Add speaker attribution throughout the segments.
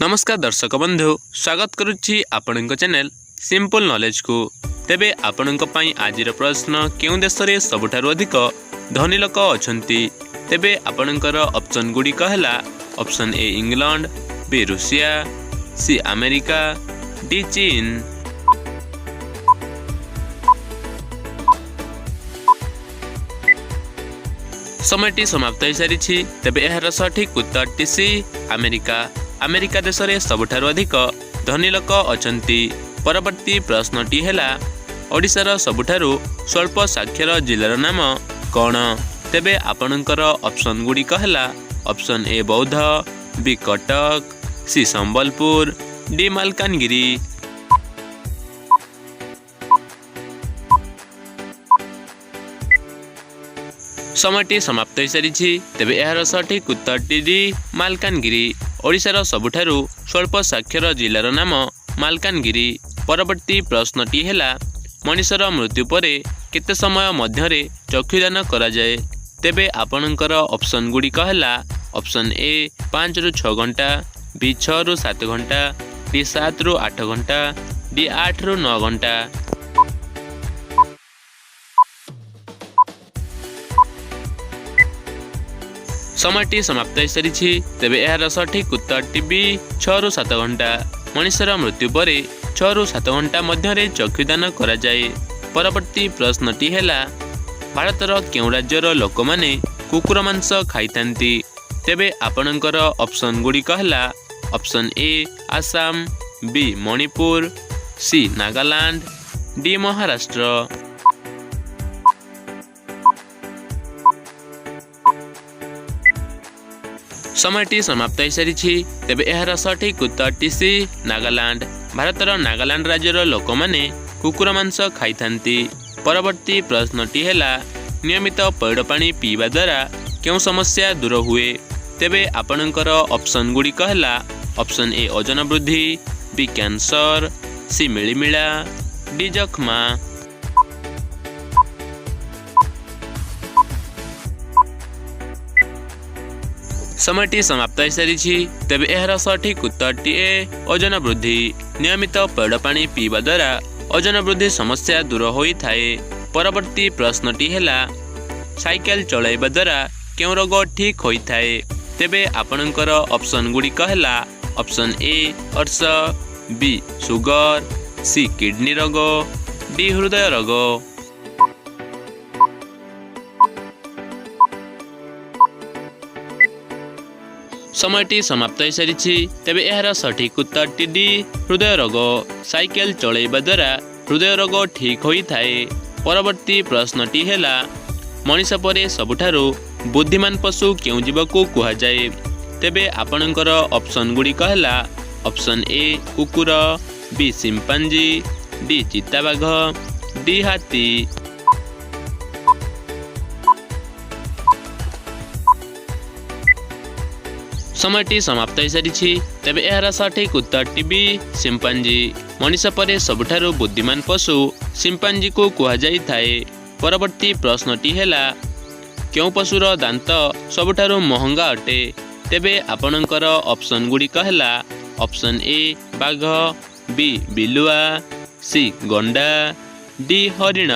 Speaker 1: नमस्कार दर्शक बंधु स्वागत करुच्ची आपणक चैनल सिंपल नॉलेज को। तेबे आपणक पई आजिर प्रश्न केउ देश रे सबुठारु अधिक धनी लोक अछंती। तेबे आपणकर ऑप्शन गुडी कहला option A England, B Russia, C America, D चीन। समयटी समाप्त हो सारी। तेबे एहार सठिक उत्तर सी अमेरिका। अमेरिका देश रे सबुठारु अधिक धनी लोक अछंती। परवर्ती प्रश्नटी हेला ओडिशार सबुठारु स्वल्प साक्षर जिल्लार नाम कौन। तेबे आपणकर ऑप्शन गुडी कहला ऑप्शन ए बौद्ध, बी कटक, सी संबलपुर, डी मालकानगिरी। समयटी समाप्त हो सारी। तेबे एहार सठिक उत्तर डी मालकानगिरी। ओडिशार सबुठारु स्वल्प साक्षर जिल्लार नाम मालकानगिरी। परवर्ती प्रश्नटी हेला मनुष्यर मृत्यु परे केते समय मध्यरे चक्षुदान करा जाए। तेबे आपणकर ऑप्शन गुडी कहला ऑप्शन ए 5 रु 6 घंटा, बी 6 रु 7 घंटा, डी 7 रु 8 घंटा, डी 8 रु 9 घंटा। समयटी समाप्त हो सारी। तेबे एहार सठिक उत्तर टी 6 रु 7 घंटा। मनुष्यर मृत्यु परे 6 रु 7 घंटा मध्यरे चक्षुदान करा जाए। परवर्ती प्रश्नटी हेला भारतर केउ राज्यर लोक माने कुकुर मांस खाइथांती। तेबे आपणकर ऑप्शन गुडी कहला option A Assam, B Manipur, C Nagaland, D Maharashtra. समयटी समाप्त हो सारी। तेबे एहार सठिक उत्तर सी नागालैंड। भारतर नागालैंड राज्यर लोक माने कुकुर मांस खाइथांती। परवर्ती प्रश्नटी हेला नियमित पैड़ पानी पीवा द्वारा केउ समस्या दूर हुए। तेबे आपणकर ऑप्शन गुडी कहला ऑप्शन ए ओजन वृद्धि, बी कैंसर, सी मिलिमिला, डी जख्मा। समयटी समाप्त हो सारी। तेबे एहार सठिक उत्तर टी ए ओजन वृद्धि। नियमित पैड़ पानी पीवा द्वारा ओजन वृद्धि समस्या दूर होई थाए। परवर्ती प्रश्नटी हेला साइकेल चलाइबा द्वारा केउ रोग ठीक होई थाए। तेबे आपणकर ऑप्शन गुडी कहला ऑप्शन ए अर्श, बी सुगर, सी किडनी रोग, डी हृदय रोग। समयटी समाप्त हो सारी। तेबे एहार सठिक उत्तर डी हृदय रोग। साइकेल चलाइबा द्वारा हृदय रोग ठीक होई थाए। परवर्ती प्रश्नटी हेला मनुष्य परे सबुठारु बुद्धिमान पशु केउ जीव को कुहा जाए। तेबे आपणकर ऑप्शन गुडी कहला ऑप्शन ए कुकुर, बी सिम्पांजी, डी चिताबाघ, डी हाथी। समयटी समाप्त हो सारी। तेबे एहार सठिक उत्तर टी सिम्पांजी। मनुष्य परे सबुठारु बुद्धिमान पशु सिम्पांजी को कुहा जाई थाए। परवर्ती प्रश्नटी हेला केउ पशुर दांत सबुठारु महंगा अटे। तेबे आपणकर ऑप्शन गुडी कहला ऑप्शन ए बाघ, बी बिलुआ, सी गंडा, डी हरिण।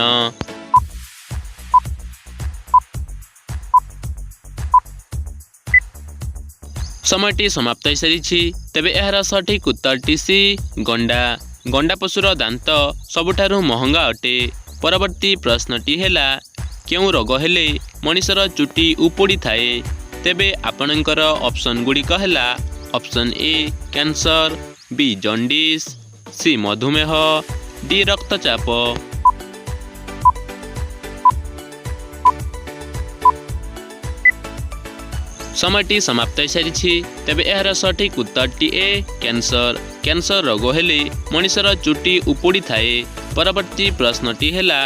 Speaker 1: समयटी समाप्त हो सारी। तेबे एहार सठिक उत्तर टी सी गंडा। गंडा पशुर दांत सबुठारु महंगा अटे। परवर्ती प्रश्नटी हेला केउ रोग हेले मनुष्यर चुटी उपुड़ी थाए। तेबे आपणकर ऑप्शन गुडी कहला option A cancer, B jaundice, C मधुमेह, डी रक्तचाप। समयटी समाप्त हो सारी। तेबे एहार सठिक उत्तर टी ए कैंसर। कैंसर रोग हेले मनुष्यर चुटी उपुड़ी थाए। परवर्ती प्रश्नटी हेला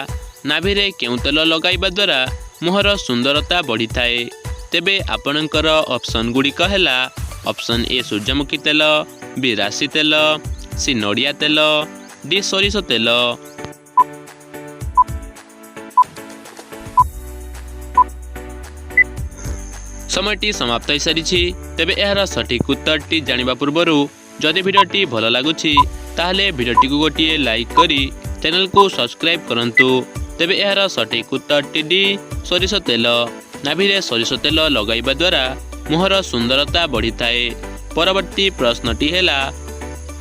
Speaker 1: नाभिरे केउ तेल लगाइबा द्वारा मुहर सुंदरता बढ़ी थाए। तेबे आपणकर ऑप्शन गुडी कहला ऑप्शन ए सूर्यमुखी तेल, बी राशि तेल, सी नड़िया तेल, डी सरिष तेल। समयटी समाप्त हो सारी। तेबे एहार सठिक उत्तरटी जानिबा पूर्वरु जदि भिडियोटी भल लगुछि ताहले भिडियोटी को गोटे लाइक करी चैनल को सब्सक्राइब करंतु। तेबे यार सठिक उत्तरटी डी सोरिष तेल। नाभिरे सोरिष तेल लगाइबा द्वारा मुहर सुंदरता बढ़ी थाए। परवर्ती प्रश्नटी हैला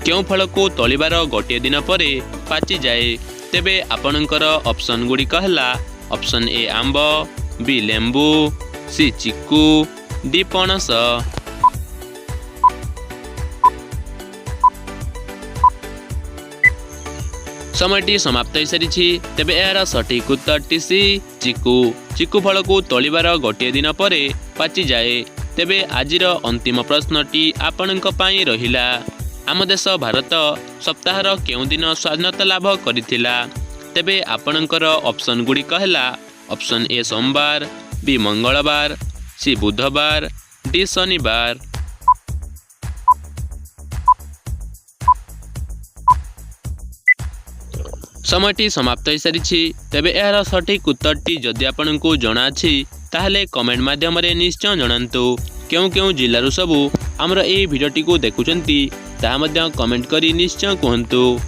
Speaker 1: केउ फल को तोलिबार गोटे दिन परे पाची जाए। तेबे आपणकर ऑप्शन गुडी कहला ऑप्शन ए आंब, बी लेंबू, सी चिक्कू, डी पणस। समयटी समाप्त हो सारी। तेबे यार सठिक उत्तरटी सी चिक्कू। चिक्कू फल को तोलिबार गोटे दिन परे पाची जाए। तेबे आजिर अंतिम प्रश्नटी आपणक पई रहिला आम देश भारत सप्ताहर केउ दिन स्वाधीनता लाभ करिथिला। तेबे आपणकर ऑप्शन गुडी कहला ऑप्शन ए सोमवार, बी मंगलवार, सी बुधवार, डी शनिवार। समयटी समाप्त हो सारी। तेबे यार सठिक उत्तरटी जदि आपनकु जଣା अछि ताहले कमेंट माध्यम रे निश्चय जणांतु। केउ केउ जिल्लारु सबु हमर ए भिडियोटी को देखुचंती ताहा मध्य कमेंट करी निश्चय कहंतु।